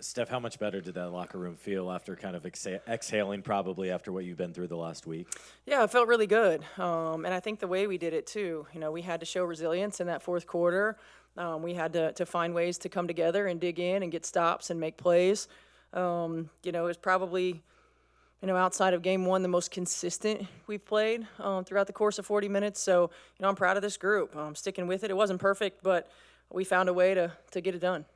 Steph, how much better did that locker room feel after kind of exhaling probably after what you've been through the last week? Yeah, it felt really good. And I think the way we did it too, we had to show resilience in that fourth quarter. We had to find ways to come together and dig in and get stops and make plays. It was probably, outside of game one, the most consistent we've played throughout the course of 40 minutes. So, I'm proud of this group. Sticking with it. It wasn't perfect, but we found a way to get it done.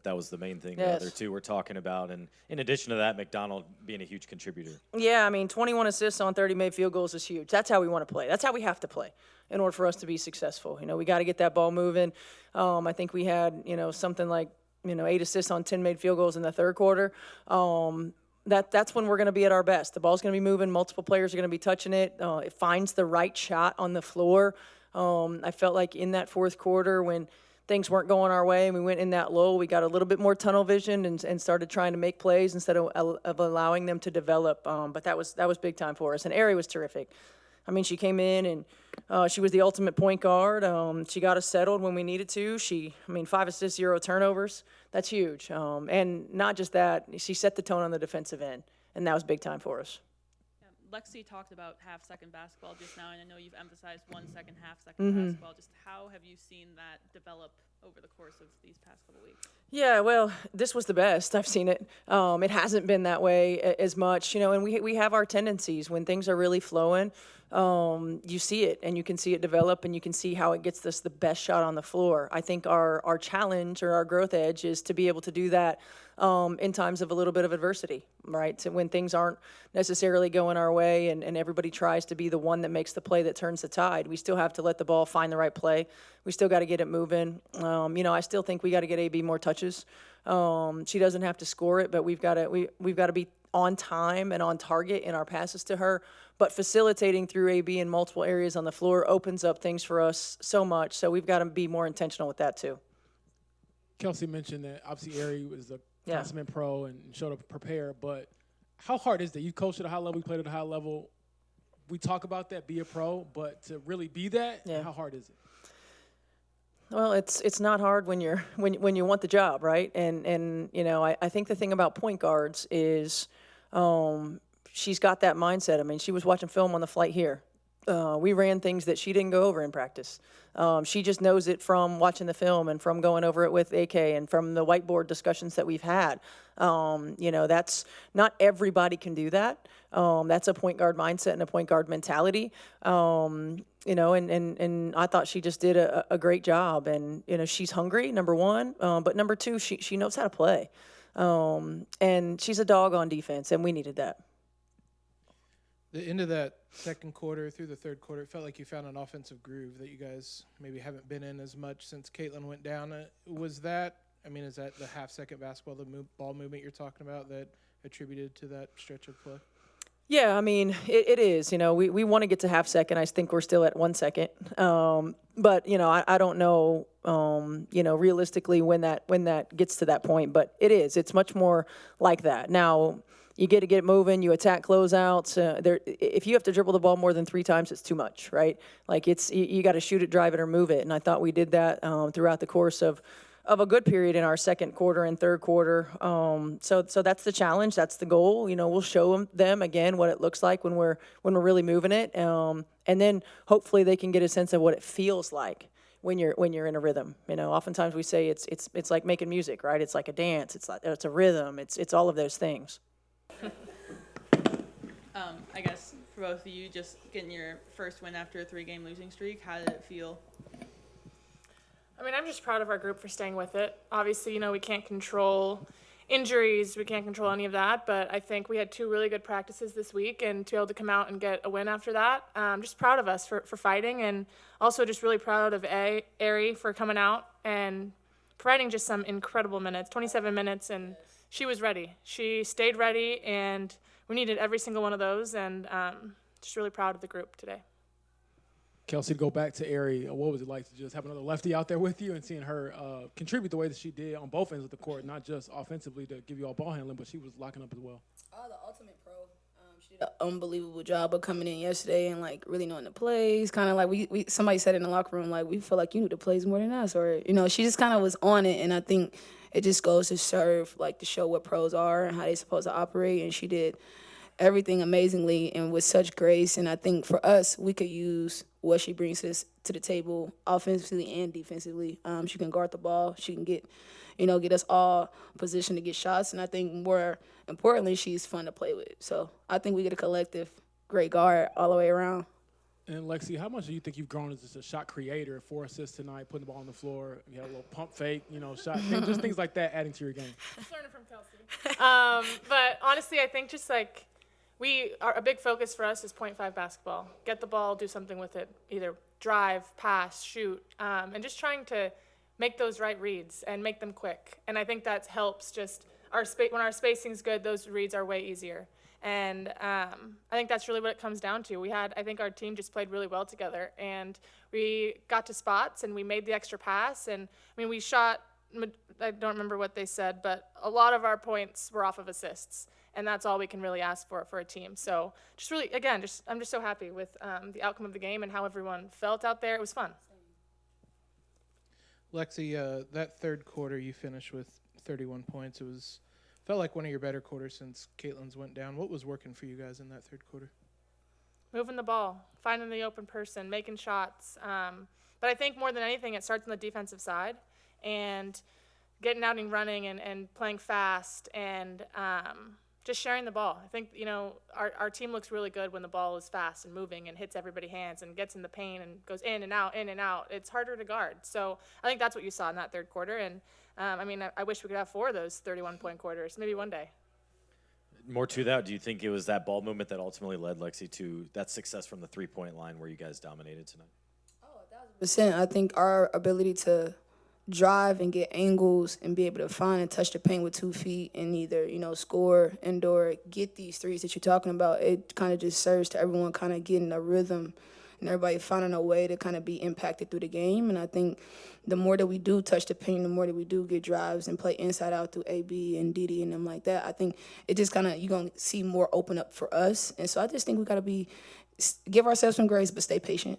That was the main thing Yes. the other two were talking about. And in addition to that, McDonald being a huge contributor. Yeah, 21 assists on 30 made field goals is huge. That's how we want to play. That's how we have to play in order for us to be successful. We got to get that ball moving. I think we had, something like, 8 assists on 10 made field goals in the third quarter. That's when we're going to be at our best. The ball's going to be moving. Multiple players are going to be touching it. It finds the right shot on the floor. I felt like in that fourth quarter when things weren't going our way and we went in that low, we got a little bit more tunnel vision and started trying to make plays instead of allowing them to develop. But that was big time for us. And Aari was terrific. She came in and she was the ultimate point guard. She got us settled when we needed to. 5 assists, 0 turnovers. That's huge. And not just that, she set the tone on the defensive end, and that was big time for us. Lexie talked about half-second basketball just now, and I know you've emphasized 1 second, half-second basketball. Just how have you seen that develop over the course of these past couple weeks? Yeah, well, this was the best I've seen it. It hasn't been that way as much, and we have our tendencies when things are really flowing. You see it, and you can see it develop, and you can see how it gets us the best shot on the floor. I think our challenge or our growth edge is to be able to do that in times of a little bit of adversity, right? So when things aren't necessarily going our way and everybody tries to be the one that makes the play that turns the tide, we still have to let the ball find the right play. We still got to get it moving. I still think we got to get AB more touches. She doesn't have to score it, but we've got to be on time and on target in our passes to her. But facilitating through AB in multiple areas on the floor opens up things for us so much. So we've got to be more intentional with that too. Kelsey mentioned that obviously Aari was a consummate pro and showed up prepared, but how hard is that? You coached at a high level, you played at a high level. We talk about that, be a pro, but to really be that, how hard is it? Well, it's not hard when you want the job, right? And I think the thing about point guards is she's got that mindset. She was watching film on the flight here. We ran things that she didn't go over in practice. She just knows it from watching the film and from going over it with AK and from the whiteboard discussions that we've had. That's not everybody can do that. That's a point guard mindset and a point guard mentality. And I thought she just did a great job. And, she's hungry, number one. But number two, she knows how to play. And she's a dog on defense, and we needed that. The end of that second quarter through the third quarter, it felt like you found an offensive groove that you guys maybe haven't been in as much since Caitlin went down. Is that the half-second basketball, the ball movement you're talking about that attributed to that stretch of play? Yeah, it is. We want to get to half second. I think we're still at 1 second. But, I don't know, realistically when that gets to that point. But it is. It's much more like that. Now, you get to get moving. You attack closeouts. If you have to dribble the ball more than 3 times, it's too much, right? Like you got to shoot it, drive it, or move it. And I thought we did that throughout the course of a good period in our second quarter and third quarter. So that's the challenge. That's the goal. We'll show them again what it looks like when we're really moving it. And then hopefully they can get a sense of what it feels like when you're in a rhythm. Oftentimes we say it's like making music, right? It's like a dance. It's a rhythm. It's all of those things. I guess for both of you, just getting your first win after a 3-game losing streak, how did it feel? I'm just proud of our group for staying with it. Obviously, we can't control injuries. We can't control any of that. But I think we had 2 really good practices this week, and to be able to come out and get a win after that, I'm just proud of us for fighting, and also just really proud of Aari for coming out and providing just some incredible minutes, 27 minutes, and she was ready. She stayed ready, and we needed every single one of those, and just really proud of the group today. Kelsey, to go back to Aari, what was it like to just have another lefty out there with you and seeing her contribute the way that she did on both ends of the court, not just offensively to give you all ball handling, but she was locking up as well? The ultimate pro. She did an unbelievable job of coming in yesterday and really knowing the plays. Kind of like we somebody said in the locker room, we feel like you knew the plays more than us, or she just kind of was on it. And I think it just goes to serve, like, to show what pros are and how they're supposed to operate. And she did everything amazingly and with such grace. And I think for us, we could use what she brings to the table offensively and defensively. She can guard the ball. She can get us all positioned to get shots. And I think more importantly, she's fun to play with. So I think we get a collective great guard all the way around. And Lexie, how much do you think you've grown as just a shot creator? 4 assists tonight, putting the ball on the floor. You had a little pump fake, shot, just things like that, adding to your game. Just learning from Kelsey. But honestly, I think just like a big focus for us is 0.5 basketball. Get the ball, do something with it, either drive, pass, shoot, and just trying to make those right reads and make them quick. And I think that helps just when our spacing's good, those reads are way easier. And I think that's really what it comes down to. I think our team just played really well together, and we got to spots and we made the extra pass. And I mean, we shot, I don't remember what they said, but a lot of our points were off of assists. And that's all we can really ask for a team. So just really, again, I'm just so happy with the outcome of the game and how everyone felt out there. It was fun. Lexie, that third quarter you finished with 31 points. Felt like one of your better quarters since Caitlin's went down. What was working for you guys in that third quarter? Moving the ball, finding the open person, making shots. But I think more than anything, it starts on the defensive side and getting out and running and playing fast and just sharing the ball. I think, our team looks really good when the ball is fast and moving and hits everybody's hands and gets in the paint and goes in and out, in and out. It's harder to guard. So I think that's what you saw in that third quarter. And, I wish we could have 4 of those 31-point quarters, maybe one day. More to that, do you think it was that ball movement that ultimately led Lexie to that success from the 3-point line where you guys dominated tonight? 1,000%. I think our ability to drive and get angles and be able to find and touch the paint with 2 feet and either, score and/or get these threes that you're talking about, it kind of just serves to everyone kind of getting a rhythm and everybody finding a way to kind of be impacted through the game. And I think the more that we do touch the paint, the more that we do get drives and play inside out through AB and Didi and them like that, I think it just kind of, you're going to see more open up for us. And so I just think we got to give ourselves some grace, but stay patient.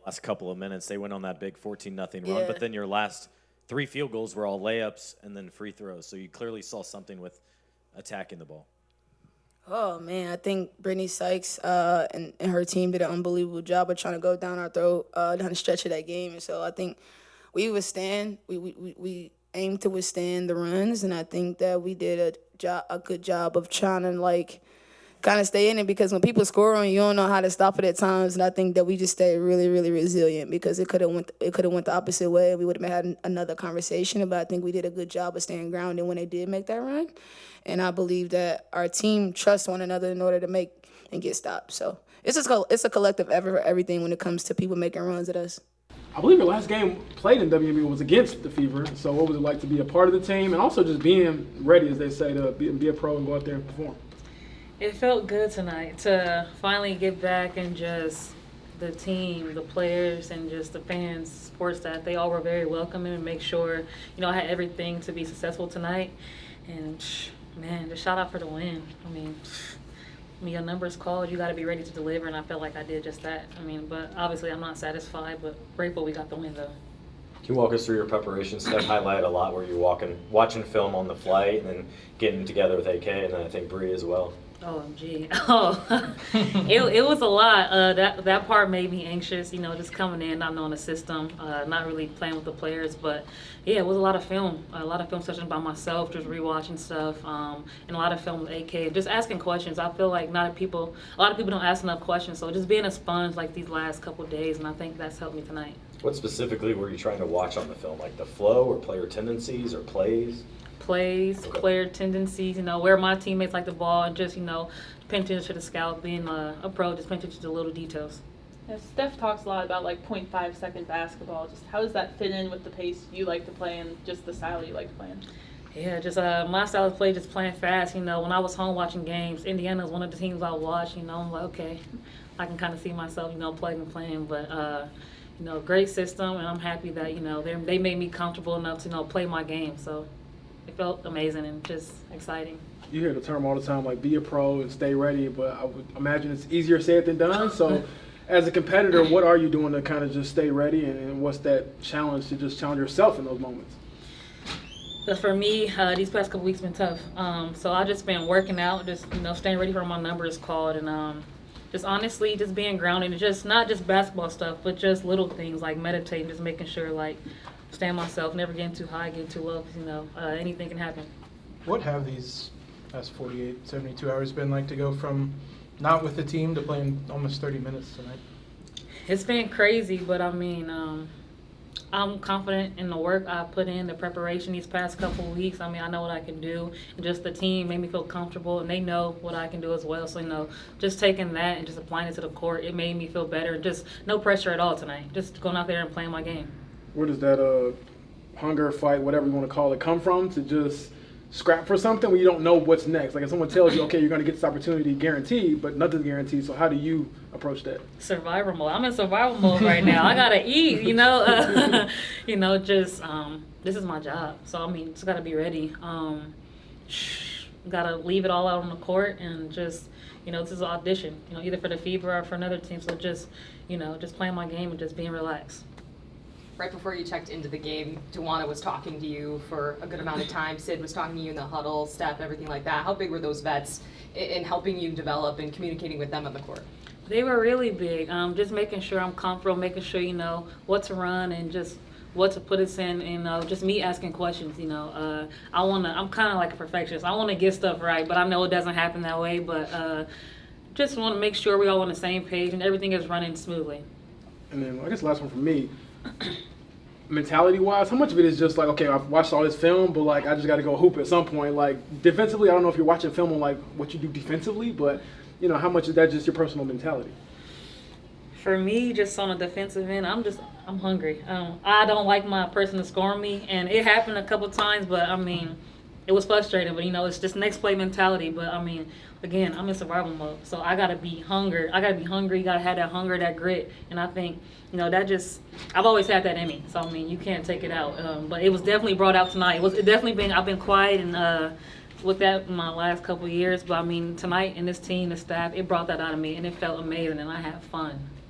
Last couple of minutes, they went on that big 14-0 Yeah. run, but then your last 3 field goals were all layups and then free throws. So you clearly saw something with attacking the ball. Oh, man, I think Brittany Sykes and her team did an unbelievable job of trying to go down our throat down the stretch of that game. And so I think we aimed to withstand the runs, and I think that we did a good job of trying to, kind of stay in it, because when people score on you, you don't know how to stop it at times. And I think that we just stayed really, really resilient, because it could have went the opposite way. We would have had another conversation, but I think we did a good job of staying grounded when they did make that run. And I believe that our team trusts one another in order to make and get stopped. So it's a collective effort for everything when it comes to people making runs at us. I believe your last game played in WNBA was against the Fever. So what was it like to be a part of the team and also just being ready, as they say, to be a pro and go out there and perform? It felt good tonight to finally get back and just the team, the players, and just the fans, sports staff. They all were very welcoming and make sure, I had everything to be successful tonight. And, man, just shout out for the win. When your number's called, you got to be ready to deliver, and I felt like I did just that. But obviously I'm not satisfied, but grateful we got the win, though. Can you walk us through your preparation? Steph highlighted a lot where you're watching film on the flight and then getting together with AK, and then I think Bree as well. OMG. It was a lot. That part made me anxious, just coming in, not knowing the system, not really playing with the players. But, yeah, it was a lot of film sessions by myself, just rewatching stuff, and a lot of film with AK, just asking questions. I feel like a lot of people don't ask enough questions, so just being a sponge like these last couple of days, and I think that's helped me tonight. What specifically were you trying to watch on the film, like the flow or player tendencies or plays? Plays, player tendencies, where my teammates like the ball, and just, paying attention to the scout, being a pro, just paying attention to the little details. Yeah, Steph talks a lot about 0.5-second basketball. Just how does that fit in with the pace you like to play and just the style you like playing? Yeah, just my style of play, just playing fast. When I was home watching games, Indiana was one of the teams I watched. I'm like, okay, I can kind of see myself, playing. But great system, and I'm happy that they made me comfortable enough to play my game. So it felt amazing and just exciting. You hear the term all the time, like be a pro and stay ready, but I would imagine it's easier said than done. So as a competitor, what are you doing to kind of just stay ready, and what's that challenge to just challenge yourself in those moments? But for me, these past couple weeks been tough. So I just been working out, just staying ready for when my number is called, and just honestly just being grounded, and just not just basketball stuff, but just little things like meditating, just making sure like staying myself, never getting too high, getting too low. 'Cause, anything can happen. What have these past 48, 72 hours been like to go from not with the team to playing almost 30 minutes tonight? It's been crazy, but I mean, I'm confident in the work I put in, the preparation these past couple of weeks. I mean, I know what I can do. And just the team made me feel comfortable, and they know what I can do as well. So, just taking that and just applying it to the court, it made me feel better. Just no pressure at all tonight. Just going out there and playing my game. Where does that hunger, fight, whatever you want to call it, come from to just scrap for something when you don't know what's next? Like if someone tells you, okay, you're going to get this opportunity guaranteed, but nothing's guaranteed. So how do you approach that? Survival mode. I'm in survival mode right now. I gotta eat, just this is my job. So I mean, just gotta be ready. Gotta leave it all out on the court and just, this is an audition, either for the FIBA or for another team. So just playing my game and just being relaxed. Right before you checked into the game, Duana was talking to you for a good amount of time. Sid was talking to you in the huddle, Steph, everything like that. How big were those vets in helping you develop and communicating with them on the court? They were really big. Just making sure I'm comfortable, making sure what to run and just what to put us in, and just me asking questions. I'm kind of like a perfectionist. I want to get stuff right, but I know it doesn't happen that way. But just want to make sure we all on the same page and everything is running smoothly. And then I guess the last one for me. Mentality-wise, how much of it is just like, okay, I've watched all this film, but like I just got to go hoop at some point. Like defensively, I don't know if you're watching film on like what you do defensively, but how much is that just your personal mentality? For me, just on a defensive end, I'm hungry. I don't like my person to score me, and it happened a couple times, but I mean, it was frustrating. But it's just next play mentality. But I mean, again, I'm in survival mode, so I gotta be hungry. Gotta have that hunger, that grit, and I think. I've always had that in me. So, I mean, you can't take it out. But it was definitely brought out tonight. I've been quiet and with that in my last couple of years. But, I mean, tonight and this team, the staff, it brought that out of me. And it felt amazing. And I had fun.